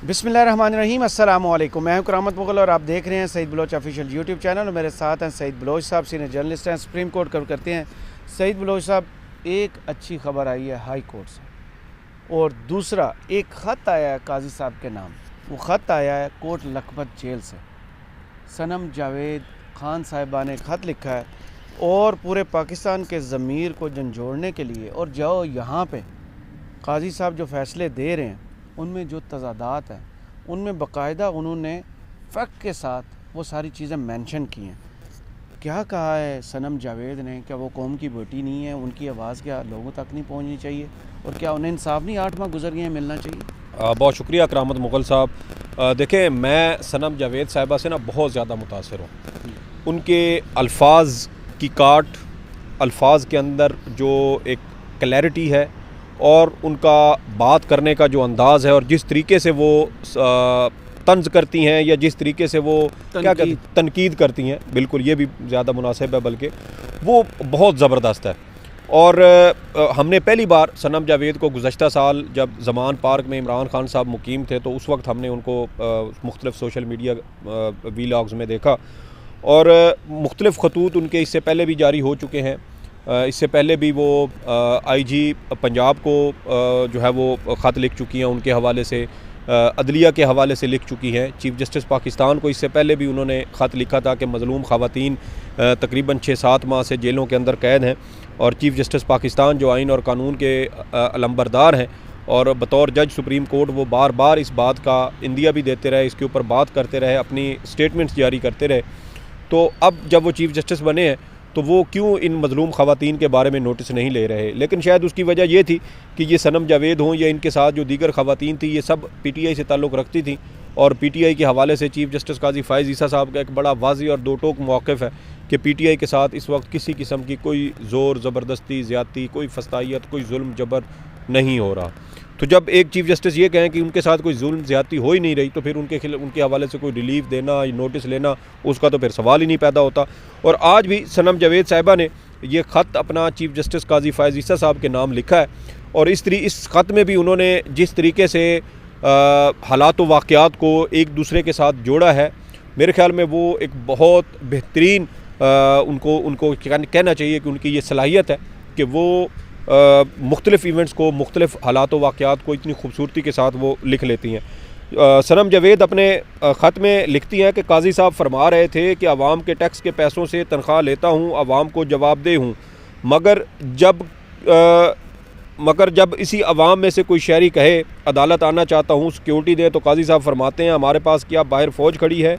बिस्मिल्लाहिर्रहमानिर्रहीम, अस्सलाम वालेकुम। मैं हूं करामत मुगल और आप देख रहे हैं Saeed Baloch official YouTube channel. और मेरे साथ हैं सईद बलोच साहब, सीनियर जर्नलिस्ट हैं, सुप्रीम कोर्ट कवर करते हैं। सईद बलोच साहब, एक अच्छी खबर आई है हाई कोर्ट से, और दूसरा एक ख़त आया है काजी साहब के नाम। वो ख़त आया है कोट लखपत जेल से। सनम जावेद खान साहिबा ने ख़त लिखा है और पूरे पाकिस्तान के ज़मीर को झंझोड़ने के लिए, और जो यहाँ पे काजी साहब जो फ़ैसले दे रहे हैं उनमें जो तज़ादात हैं उनमें बाकायदा उन्होंने फ़ैक्ट के साथ वो सारी चीज़ें मेंशन की हैं। क्या कहा है सनम जावेद ने? क्या वो कौम की बेटी नहीं है? उनकी आवाज़ क्या लोगों तक नहीं पहुंचनी चाहिए? और क्या उन्हें इंसाफ नहीं 8 माह गुजर गए हैं, मिलना चाहिए? बहुत शुक्रिया करामत मुगल साहब। देखें, मैं सनम जावेद साहिबा से ना बहुत ज़्यादा मुतासर हूँ। उनके अल्फाज की काट, अल्फाज के अंदर जो एक क्लैरिटी है और उनका बात करने का जो अंदाज़ है और जिस तरीके से वो तंज करती हैं या जिस तरीके से वो क्या कहते तनकीद करती हैं, बिल्कुल ये भी ज़्यादा मुनासिब है, बल्कि वो बहुत ज़बरदस्त है। और हमने पहली बार सनम जावेद को गुज़श्ता साल जब ज़मान पार्क में इमरान खान साहब मुकीम थे तो उस वक्त हमने उनको मुख्तलिफ़ सोशल मीडिया वीलॉग्स में देखा, और मुख्तलिफ़ खतूत उनके इससे पहले भी जारी हो चुके हैं। इससे पहले भी वो आईजी पंजाब को जो है वो ख़त लिख चुकी हैं, उनके हवाले से अदलिया के हवाले से लिख चुकी हैं। चीफ़ जस्टिस पाकिस्तान को इससे पहले भी उन्होंने ख़त लिखा था कि मज़लूम ख़वातीन तकरीबन 6-7 माह से जेलों के अंदर कैद हैं, और चीफ़ जस्टिस पाकिस्तान जो आइन और कानून के अलंबरदार हैं और बतौर जज सुप्रीम कोर्ट वो बार बार इस बात का इंदिया भी देते रहे, इसके ऊपर बात करते रहे, अपनी स्टेटमेंट्स जारी करते रहे। तो अब जब वो चीफ़ जस्टिस बने हैं तो वो क्यों इन मज़लूम ख़वातीन के बारे में नोटिस नहीं ले रहे? लेकिन शायद उसकी वजह ये थी कि ये सनम जावेद हों या इनके साथ जो दीगर ख़वातीन थी, ये सब पीटीआई से ताल्लुक़ रखती थी, और पीटीआई के हवाले से चीफ़ जस्टिस काजी फ़ाइज़ ईसा साहब का एक बड़ा वाज़ी और दो टोक मौक़िफ़ है कि पीटीआई के साथ इस वक्त किसी किस्म की कोई ज़ोर ज़बरदस्ती, ज़्यादती, कोई फस्तायत, कोई जुल्म जबर नहीं हो रहा। तो जब एक चीफ़ जस्टिस ये कहें कि उनके साथ कोई जुल्म ज़्यादती हो ही नहीं रही, तो फिर उनके हवाले से कोई रिलीफ देना, नोटिस लेना, उसका तो फिर सवाल ही नहीं पैदा होता। और आज भी सनम जावेद साहिबा ने ये ख़त अपना चीफ़ जस्टिस काजी फ़ाइज़ ईसा साहब के नाम लिखा है, और इस ख़त में भी उन्होंने जिस तरीके से हालात व वाक़यात को एक दूसरे के साथ जोड़ा है, मेरे ख़्याल में वो एक बहुत बेहतरीन उनको कहना चाहिए कि उनकी ये सलाहियत है कि वो मुख्तलिफ़ इवेंट्स को, मुख्तलिफ़ हालात व वाक़यात को इतनी खूबसूरती के साथ वो लिख लेती हैं। सनम जावेद अपने ख़त में लिखती हैं कि काजी साहब फरमा रहे थे कि आवाम के टैक्स के पैसों से तनख्वाह लेता हूँ, आवाम को जवाबदेह हूँ, मगर जब इसी आवाम में से कोई शहरी कहे अदालत आना चाहता हूँ, सिक्योरिटी दे, तो काजी साहब फरमाते हैं हमारे पास क्या बाहर फ़ौज खड़ी है?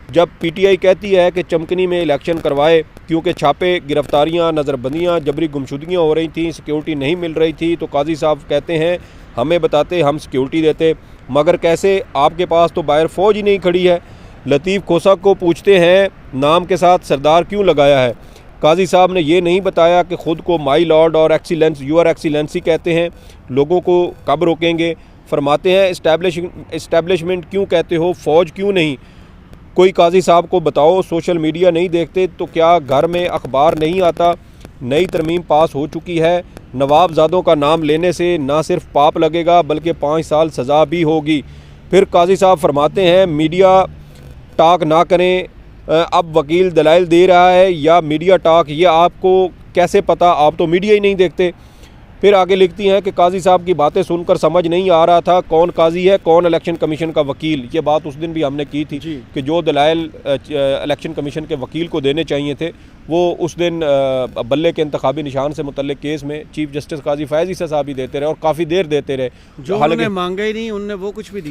जब पीटीआई कहती है कि चमकनी में इलेक्शन करवाए क्योंकि छापे, गिरफ्तारियां, नज़रबंदियां, जबरी गुमशुदगियां हो रही थी, सिक्योरिटी नहीं मिल रही थी, तो काजी साहब कहते हैं हमें बताते, हम सिक्योरिटी देते। मगर कैसे? आपके पास तो बाहर फ़ौज ही नहीं खड़ी है। लतीफ़ खोसा को पूछते हैं नाम के साथ सरदार क्यों लगाया है? काजी साहब ने ये नहीं बताया कि ख़ुद को माई लॉर्ड और एक्सीलेंस, यूर एक्सीलेंसी कहते हैं। लोगों को कब रोकेंगे? फरमाते हैं इस्टेब्लिशमेंट क्यों कहते हो, फ़ौज क्यों नहीं? कोई काजी साहब को बताओ, सोशल मीडिया नहीं देखते तो क्या घर में अखबार नहीं आता? नई तरमीम पास हो चुकी है, नवाबजादों का नाम लेने से ना सिर्फ पाप लगेगा बल्कि 5 साल सज़ा भी होगी। फिर काजी साहब फरमाते हैं मीडिया टाक ना करें, अब वकील दलाइल दे रहा है या मीडिया टाक, ये आपको कैसे पता? आप तो मीडिया ही नहीं देखते। फिर आगे लिखती हैं कि काजी साहब की बातें सुनकर समझ नहीं आ रहा था कौन काजी है, कौन इलेक्शन कमीशन का वकील। ये बात उस दिन भी हमने की थी कि जो दलाइल इलेक्शन कमीशन के वकील को देने चाहिए थे वो उस दिन बल्ले के इंतखाबी निशान से मुतल्लिक केस में चीफ़ जस्टिस काजी फ़ाइज़ ईसा साहब ही देते रहे, और काफ़ी देर देते रहे। जो उन्होंने मांगा ही नहीं, उनने वो कुछ भी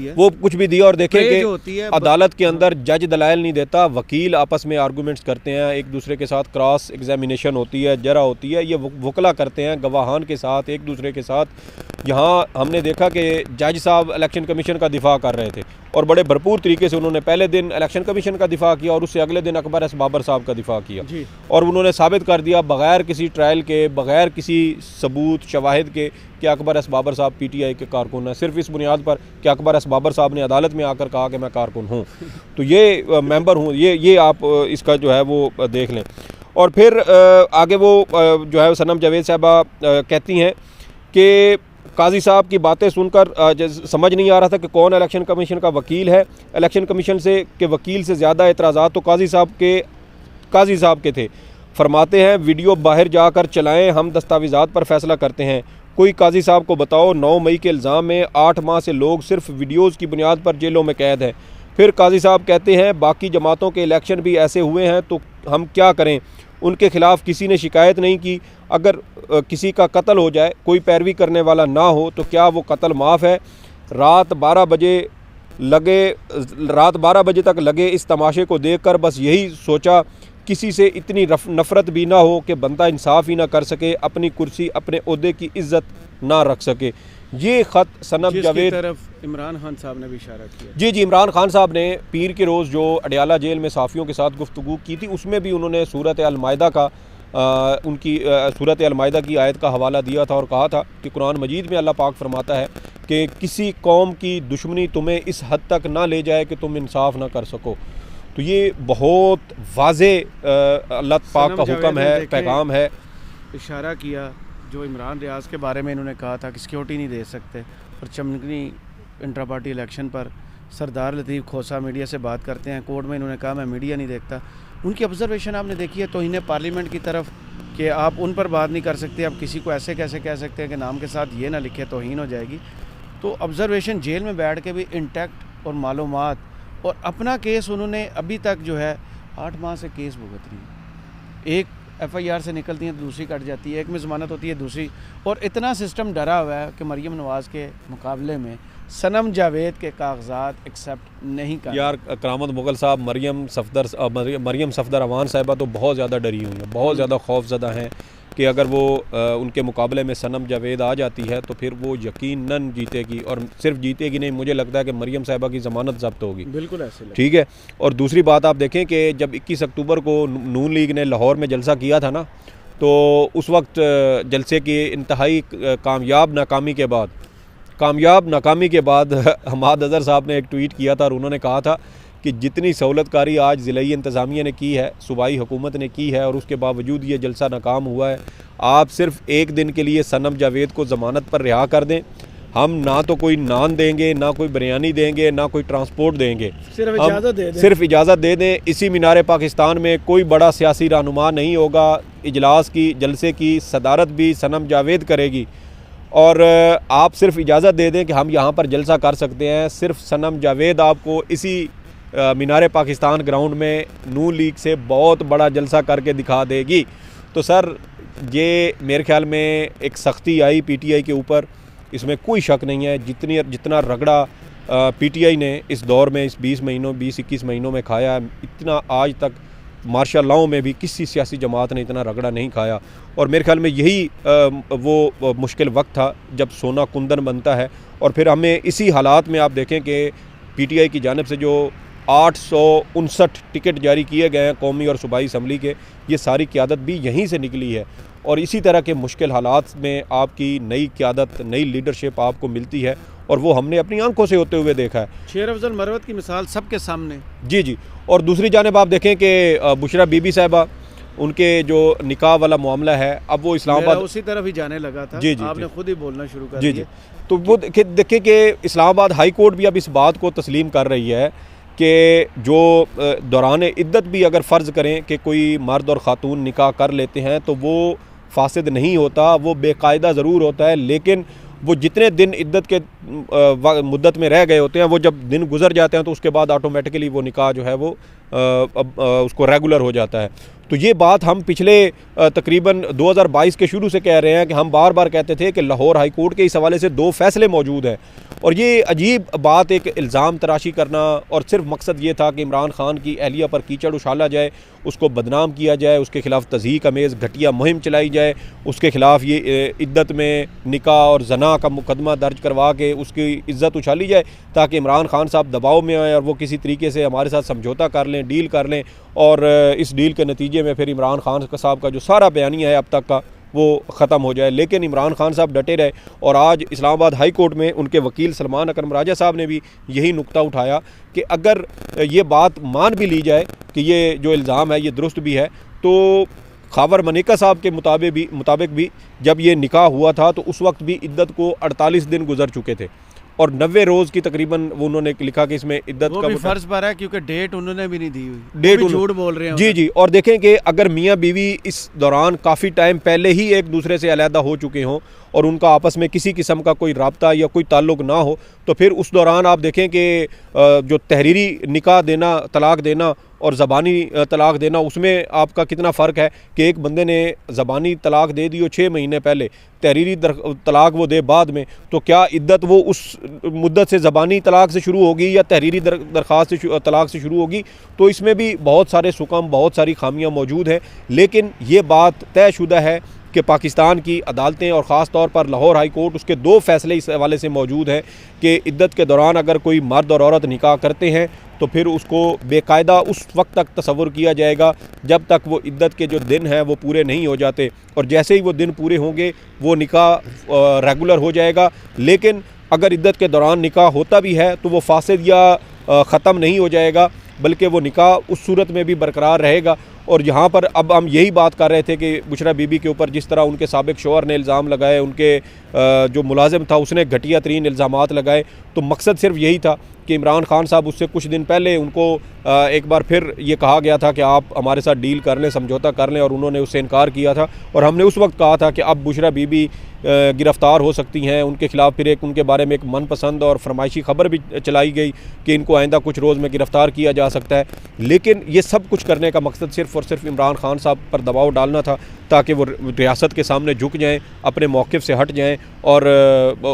दिया, और देखें कि अदालत के अंदर जज दलाइल नहीं देता, वकील आपस में आर्गूमेंट्स करते हैं, एक दूसरे के साथ क्रॉस एग्जामिनेशन होती है, जरा होती है, ये वकला करते हैं गवाहान के साथ, एक दूसरे के साथ। यहाँ हमने देखा कि जज साहब इलेक्शन कमीशन का दिफा कर रहे थे, और बड़े भरपूर तरीके से उन्होंने पहले दिन इलेक्शन कमीशन का दिफा किया और उससे अगले दिन अकबर एस बाबर साहब का दिफा किया, और उन्होंने साबित कर दिया बग़ैर किसी ट्रायल के, बग़ैर किसी सबूत शवाहिद के कि अकबर एस बाबर साहब पीटीआई के कारकुन हैं, सिर्फ इस बुनियाद पर कि अकबर एस बाबर साहब ने अदालत में आकर कहा कि मैं कारकुन हूँ, तो ये मेंबर हूँ। ये आप इसका जो है वो देख लें। और फिर आगे वो जो है सनम जावेद साहबा कहती हैं कि काजी साहब की बातें सुनकर समझ नहीं आ रहा था कि कौन इलेक्शन कमीशन का वकील है। इलेक्शन कमीशन के वकील से ज़्यादा एतराज़ात तो काजी साहब के थे। फरमाते हैं वीडियो बाहर जाकर चलाएं, हम दस्तावेज़ात पर फैसला करते हैं। कोई काजी साहब को बताओ, 9 मई के इल्ज़ाम में 8 माह से लोग सिर्फ वीडियोज़ की बुनियाद पर जेलों में कैद हैं। फिर काजी साहब कहते हैं बाकी जमातों के इलेक्शन भी ऐसे हुए हैं तो हम क्या करें, उनके ख़िलाफ़ किसी ने शिकायत नहीं की। अगर किसी का कत्ल हो जाए, कोई पैरवी करने वाला ना हो तो क्या वो कत्ल माफ़ है? रात 12 बजे तक लगे इस तमाशे को देखकर बस यही सोचा, किसी से इतनी नफ़रत भी ना हो कि बंदा इंसाफ ही ना कर सके, अपनी कुर्सी अपने ओहदे की इज़्ज़त ना रख सके। ये ख़त सनम जावेद तरफ इमरान खान साहब ने भी इशारा किया। जी, इमरान खान साहब ने पीर के रोज़ जो अडयाला जेल में सहाफ़ियों के साथ गुफ्तगू की थी, उसमें भी उन्होंने सूरत अल-माइदा का सूरत अल-माइदा की आयत का हवाला दिया था और कहा था कि कुरान मजीद में अल्लाह पाक फरमाता है कि किसी कौम की दुश्मनी तुम्हें इस हद तक ना ले जाए कि तुम इंसाफ ना कर सको। तो ये बहुत वाज़े अल्लाह पाक का हुक्म है, पैगाम है। इशारा किया जो इमरान रियाज के बारे में इन्होंने कहा था कि सिक्योरिटी नहीं दे सकते, और चमनगनी इंट्रा पार्टी इलेक्शन पर सरदार लतीफ़ खोसा मीडिया से बात करते हैं, कोर्ट में इन्होंने कहा मैं मीडिया नहीं देखता। उनकी ऑब्जर्वेशन आपने देखी है तौहीन पार्लियामेंट की तरफ कि आप उन पर बात नहीं कर सकते, आप किसी को ऐसे कैसे कह सकते हैं कि नाम के साथ ये ना लिखे तौहीन हो जाएगी। तो ऑब्जर्वेशन जेल में बैठ के भी इंटैक्ट और मालूमात, और अपना केस उन्होंने अभी तक जो है 8 माह से केस भुगत रही है। एक FIR से निकलती हैं तो दूसरी कट जाती है, एक में ज़मानत होती है दूसरी, और इतना सिस्टम डरा हुआ है कि मरीम नवाज़ के मुकाबले में सनम जावेद के कागजात एक्सेप्ट नहीं कर। यार करामत मुगल साहब, मरियम सफदर अवान साहिबा तो बहुत ज़्यादा डरी हुई हैं, बहुत ज़्यादा खौफज़दा हैं कि अगर वो उनके मुकाबले में सनम जावेद आ जाती है तो फिर वो यकीनन जीतेगी, और सिर्फ जीतेगी नहीं, मुझे लगता है कि मरियम साहिबा की ज़मानत ज़ब्त होगी। बिल्कुल ऐसे ठीक है। और दूसरी बात आप देखें कि जब 21 अक्टूबर को नून लीग ने लाहौर में जलसा किया था ना, तो उस वक्त जलसे की इंतहाई कामयाब नाकामी के बाद हमाद अज़हर साहब ने एक ट्वीट किया था और उन्होंने कहा था कि जितनी सहूलतकारी आज ज़िलाई इंतज़ामिया ने की है, सूबाई हुकूमत ने की है, और उसके बावजूद ये जलसा नाकाम हुआ है। आप सिर्फ एक दिन के लिए सनम जावेद को ज़मानत पर रिहा कर दें, हम ना तो कोई नान देंगे, ना कोई बिरयानी देंगे, ना कोई ट्रांसपोर्ट देंगे, सिर्फ इजाज़त दे दें। इसी मीनार पाकिस्तान में कोई बड़ा सियासी रहनुमा नहीं होगा, इजलास की जलसे की सदारत भी सनम जावेद करेगी, और आप सिर्फ इजाज़त दे दें कि हम यहाँ पर जलसा कर सकते हैं। सिर्फ सनम जावेद आपको इसी मीनार पाकिस्तान ग्राउंड में नून लीग से बहुत बड़ा जलसा करके दिखा देगी। तो सर ये मेरे ख्याल में एक सख्ती आई PTI के ऊपर, इसमें कोई शक नहीं है। जितना रगड़ा PTI ने इस दौर में, इस 20-21 महीनों में खाया, इतना आज तक मार्शल लॉ में भी किसी सियासी जमात ने इतना रगड़ा नहीं खाया। और मेरे ख्याल में यही वो मुश्किल वक्त था जब सोना कुंदन बनता है। और फिर हमें इसी हालात में आप देखें कि PTI की जानिब से जो 859 टिकट जारी किए गए हैं कौमी और सूबाई असम्बली के, ये सारी क़यादत भी यहीं से निकली है। और इसी तरह के मुश्किल हालात में आपकी नई क़यादत, नई लीडरशिप आपको मिलती है, और वो हमने अपनी आंखों से होते हुए देखा है। शेर अफजल मरवत की मिसाल सबके सामने। जी। और दूसरी जानिब आप देखें कि बुशरा बीबी साहिबा, उनके जो निकाह वाला मामला है, अब वो इस्लामाबाद उसी तरफ ही जाने लगा था। जी, आपने खुद ही बोलना शुरू कर दिया। तो वो देखें कि इस्लामाबाद हाई कोर्ट भी अब इस बात को तस्लीम कर रही है कि जो दौरान इद्दत भी अगर फ़र्ज़ करें कि कोई मर्द और ख़ातून निकाह कर लेते हैं तो वो फासिद नहीं होता, वो बेकायदा ज़रूर होता है, लेकिन वो जितने दिन इद्दत के मुद्दत में रह गए होते हैं, वो जब दिन गुजर जाते हैं तो उसके बाद ऑटोमेटिकली वो निकाह जो है वो उसको रेगुलर हो जाता है। तो ये बात हम पिछले तकरीबन 2022 के शुरू से कह रहे हैं कि हम बार बार कहते थे कि लाहौर हाई कोर्ट के इस हवाले से 2 फैसले मौजूद हैं, और ये अजीब बात, एक इल्ज़ाम तराशी करना, और सिर्फ मकसद ये था कि इमरान खान की अहलिया पर कीचड़ उछाला जाए, उसको बदनाम किया जाए, उसके ख़िलाफ़ तज़हीक अमेज़ घटिया मुहिम चलाई जाए, उसके ख़िलाफ़ ये इद्दत में निकाह और जना का मुकदमा दर्ज करवा के उसकी इज़्ज़त उछाली जाए, ताकि इमरान खान साहब दबाव में आएँ और वो किसी तरीके से हमारे साथ समझौता कर लें, डील कर लें, और इस डील के नतीजे में फिर इमरान खान साहब का जो सारा बयानिया है अब तक का वो ख़त्म हो जाए। लेकिन इमरान खान साहब डटे रहे, और आज इस्लामाबाद हाई कोर्ट में उनके वकील सलमान अकरम राजा साहब ने भी यही नुक्ता उठाया कि अगर ये बात मान भी ली जाए कि ये जो इल्ज़ाम है ये दुरुस्त भी है, तो खावर मनिका साहब के मुताबिक भी जब ये निकाह हुआ था तो उस वक्त भी इद्दत को 48 दिन गुजर चुके थे और 90 रोज़ की तकरीबन वो उन्होंने लिखा कि इसमें इद्दत वो का भी फर्ज पर है क्योंकि डेट उन्होंने भी नहीं दी हुई, डेट वो भी झूठ बोल रहे हैं। जी जी। और देखें कि अगर मियाँ बीवी इस दौरान काफ़ी टाइम पहले ही एक दूसरे से अलहदा हो चुके हों और उनका आपस में किसी किस्म का कोई राब्ता या कोई ताल्लुक़ ना हो तो फिर उस दौरान आप देखें कि जो तहरीरी निकाह देना, तलाक देना और ज़बानी तलाक देना, उसमें आपका कितना फ़र्क है कि एक बंदे ने ज़बानी तलाक दे दी हो 6 महीने पहले, तहरीरी तलाक वो दे बाद में, तो क्या इद्दत वो उस मुद्दत से ज़बानी तलाक से शुरू होगी या तहरीरी दरख्वास्त से तलाक से शुरू होगी? तो इसमें भी बहुत सारे सुकम, बहुत सारी खामियाँ मौजूद हैं। लेकिन ये बात तयशुदा है कि पाकिस्तान की अदालतें और ख़ास तौर पर लाहौर हाई कोर्ट, उसके 2 फ़ैसले इस हवाले से मौजूद हैं कि इद्दत के दौरान अगर कोई मर्द और औरत निकाह करते हैं तो फिर उसको बेकायदा उस वक्त तक तसव्वुर किया जाएगा जब तक वो इद्दत के जो दिन हैं वो पूरे नहीं हो जाते, और जैसे ही वो दिन पूरे होंगे वो निकाह रेगुलर हो जाएगा। लेकिन अगर इद्दत के दौरान निकाह होता भी है तो वो फासिद या ख़त्म नहीं हो जाएगा, बल्कि वो निकाह उस सूरत में भी बरकरार रहेगा। और यहाँ पर अब हम यही बात कर रहे थे कि बुशरा बीबी के ऊपर जिस तरह उनके साबिक शौहर ने इल्ज़ाम लगाए, उनके जो मुलाजिम था उसने घटिया तरीन इल्ज़ामात लगाए, तो मकसद सिर्फ यही था कि इमरान खान साहब उससे कुछ दिन पहले उनको एक बार फिर ये कहा गया था कि आप हमारे साथ डील कर लें, समझौता कर लें, और उन्होंने उससे इनकार किया था। और हमने उस वक्त कहा था कि अब बुशरा बीबी गिरफ़्तार हो सकती हैं, उनके ख़िलाफ़ फिर उनके बारे में एक मनपसंद और फरमाइशी ख़बर भी चलाई गई कि इनको आइंदा कुछ रोज़ में गिरफ़्तार किया जा सकता है। लेकिन ये सब कुछ करने का मकसद सिर्फ़ और सिर्फ इमरान खान साहब पर दबाव डालना था ताकि वो रियासत के सामने झुक जाएँ, अपने मौक़िफ़ से हट जाएँ, और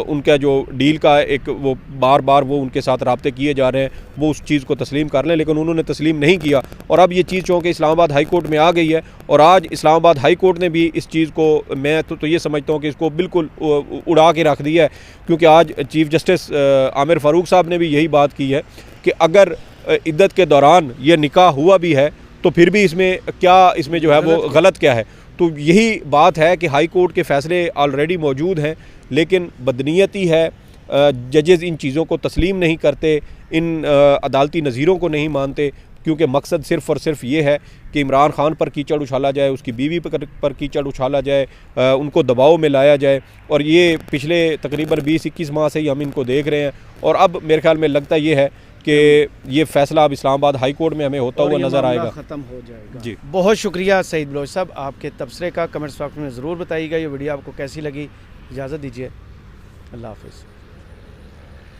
उनका जो डील का एक वो बार बार वो उनके साथ राब्ते किए जा रहे हैं वो उस चीज़ को तस्लीम कर लें। लेकिन उन्होंने तस्लीम नहीं किया, और अब ये चीज़ चूँकि इस्लामाबाद हाई कोर्ट में आ गई है, और आज इस्लामाबाद हाई कोर्ट ने भी इस चीज़ को, मैं तो ये समझता हूँ कि इसको बिल्कुल उड़ा के रख दिया है, क्योंकि आज चीफ़ जस्टिस आमिर फ़ारूक साहब ने भी यही बात की है कि अगर इद्दत के दौरान ये निकाह हुआ भी है तो फिर भी इसमें क्या, इसमें जो है वो गलत क्या है। तो यही बात है कि हाई कोर्ट के फ़ैसले ऑलरेडी मौजूद हैं, लेकिन बदनीयती है, जजेज़ इन चीज़ों को तस्लीम नहीं करते, इन अदालती नज़ीरों को नहीं मानते, क्योंकि मकसद सिर्फ़ और सिर्फ ये है कि इमरान खान पर कीचड़ उछाला जाए, उसकी बीवी पर कीचड़ उछाला जाए, उनको दबाव में लाया जाए। और ये पिछले तकरीबन 20-21 माह से ही हम इनको देख रहे हैं, और अब मेरे ख्याल में लगता ये है कि ये फ़ैसला अब इस्लामाबाद हाई कोर्ट में हमें होता हुआ नज़र आएगा, ख़त्म हो जाएगा। जी, बहुत शुक्रिया सईद बलोच साहब, आपके तबसरे का कमेंट्स बॉक्स में ज़रूर बताइएगा। ये वीडियो आपको कैसी लगी, इजाज़त दीजिए, अल्लाह हाफ़िज़।